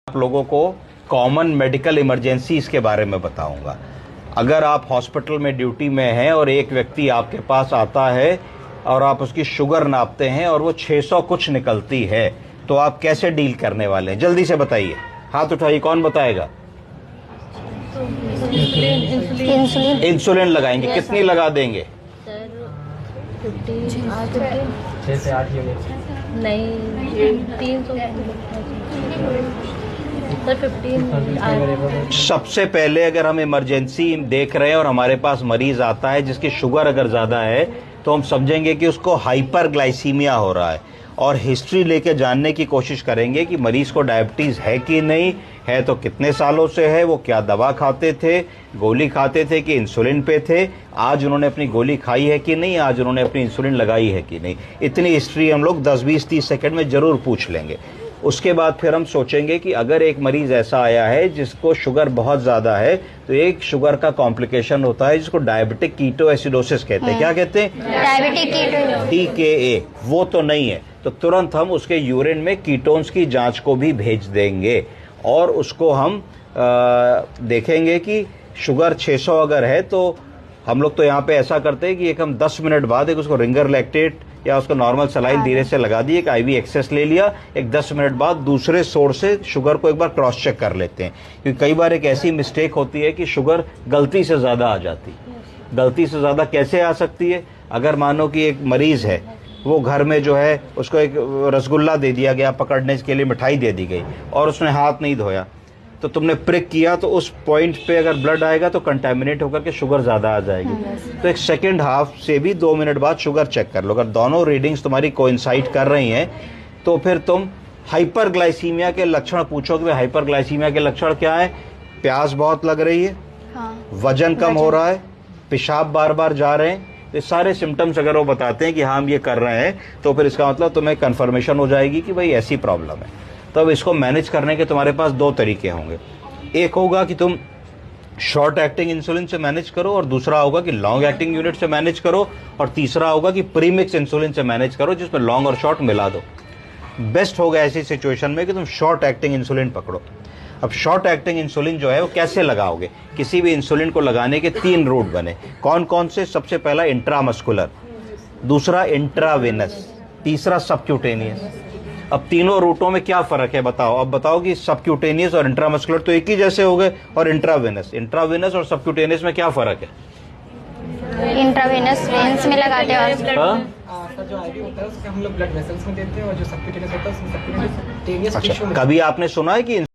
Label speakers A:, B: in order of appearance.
A: आप लोगों को कॉमन मेडिकल इमरजेंसीज के बारे में बताऊंगा। अगर आप हॉस्पिटल में ड्यूटी में हैं और एक व्यक्ति आपके पास आता है और आप उसकी शुगर नापते हैं और वो 600 कुछ निकलती है, तो आप कैसे डील करने वाले हैं? जल्दी से बताइए, हाथ उठाइए, कौन बताएगा? इंसुलिन लगाएंगे। कितनी लगा देंगे?
B: सर 6 से 8 यूनिट नहीं, 300 सर 15।
A: सबसे पहले अगर हम इमरजेंसी देख रहे हैं और हमारे पास मरीज आता है जिसकी शुगर अगर ज़्यादा है, तो हम समझेंगे कि उसको हाइपरग्लाइसीमिया हो रहा है और हिस्ट्री लेके जानने की कोशिश करेंगे कि मरीज को डायबिटीज़ है कि नहीं है, तो कितने सालों से है, वो क्या दवा खाते थे, गोली खाते थे कि इंसुलिन पे थे, आज उन्होंने अपनी गोली खाई है कि नहीं, आज उन्होंने अपनी इंसुलिन लगाई है कि नहीं। इतनी हिस्ट्री हम लोग 10, 20, 30 सेकंड में ज़रूर पूछ लेंगे। उसके बाद फिर हम सोचेंगे कि अगर एक मरीज ऐसा आया है जिसको शुगर बहुत ज़्यादा है, तो एक शुगर का कॉम्प्लिकेशन होता है जिसको डायबिटिक कीटोएसिडोसिस कहते हैं। क्या कहते हैं?
C: डायबिटिक कीटो।
A: DKA। वो तो नहीं है तो तुरंत हम उसके यूरिन में कीटोन्स की जांच को भी भेज देंगे और उसको हम देखेंगे कि शुगर 600 अगर है, तो हम लोग तो यहाँ पे ऐसा करते हैं कि एक हम 10 मिनट बाद एक उसको रिंगर लैक्टेट या उसको नॉर्मल सलाइन धीरे से लगा दी, एक IV एक्सेस ले लिया, एक 10 मिनट बाद दूसरे सोर्स से शुगर को एक बार क्रॉस चेक कर लेते हैं, क्योंकि कई बार एक ऐसी मिस्टेक होती है कि शुगर गलती से ज़्यादा आ जाती है। गलती से ज़्यादा कैसे आ सकती है? अगर मानो कि एक मरीज़ है, वो घर में जो है उसको एक रसगुल्ला दे दिया गया, पकड़ने के लिए मिठाई दे दी गई और उसने हाथ नहीं धोया, तो तुमने प्रिक किया, तो उस पॉइंट पे अगर ब्लड आएगा तो कंटेमिनेट होकर के शुगर ज़्यादा आ जाएगी। तो एक सेकेंड हाफ से भी 2 मिनट बाद शुगर चेक कर लो। अगर दोनों रीडिंग्स तुम्हारी कोइंसाइड कर रही हैं, तो फिर तुम हाइपरग्लाइसीमिया के लक्षण पूछोगे। भाई हाइपरग्लाइसीमिया के लक्षण क्या है? प्यास बहुत लग रही है, वजन कम हो रहा है, पेशाब बार बार जा रहे हैं, ये सारे सिम्टम्स अगर वो बताते हैं कि हाँ हम ये कर रहे हैं, तो फिर इसका मतलब तुम्हें कन्फर्मेशन हो जाएगी कि भाई ऐसी प्रॉब्लम है। तब इसको मैनेज करने के तुम्हारे पास 2 तरीके होंगे। एक होगा कि तुम शॉर्ट एक्टिंग इंसुलिन से मैनेज करो, और दूसरा होगा कि लॉन्ग एक्टिंग यूनिट से मैनेज करो, और तीसरा होगा कि प्रीमिक्स इंसुलिन से मैनेज करो जिसमें लॉन्ग और शॉर्ट मिला दो। बेस्ट होगा ऐसी सिचुएशन में कि तुम शॉर्ट एक्टिंग इंसुलिन पकड़ो। अब शॉर्ट एक्टिंग इंसुलिन जो है वो कैसे लगाओगे? किसी भी इंसुलिन को लगाने के 3 रूट बने। कौन कौन से? सबसे पहला इंट्रामस्कुलर, दूसरा इंट्रावेनस, तीसरा सबक्यूटेनियस। अब तीनों रूटों में क्या फर्क है बताओ? अब बताओ कि सबक्यूटेनियस और इंट्रामस्कुलर तो एक ही जैसे हो गए, और इंट्रावेनस और सबक्यूटेनियस में क्या फर्क है?
C: इंट्रावेनस वेन्स में लगाते हैं और
D: जो IV होता है उसके हम लोग ब्लड वेसल्स में देते हैं, और जो सबक्यूटेनियस होता है उसमें सबक्यूटेनियस टिश्यू में।
A: कभी आपने सुना है कि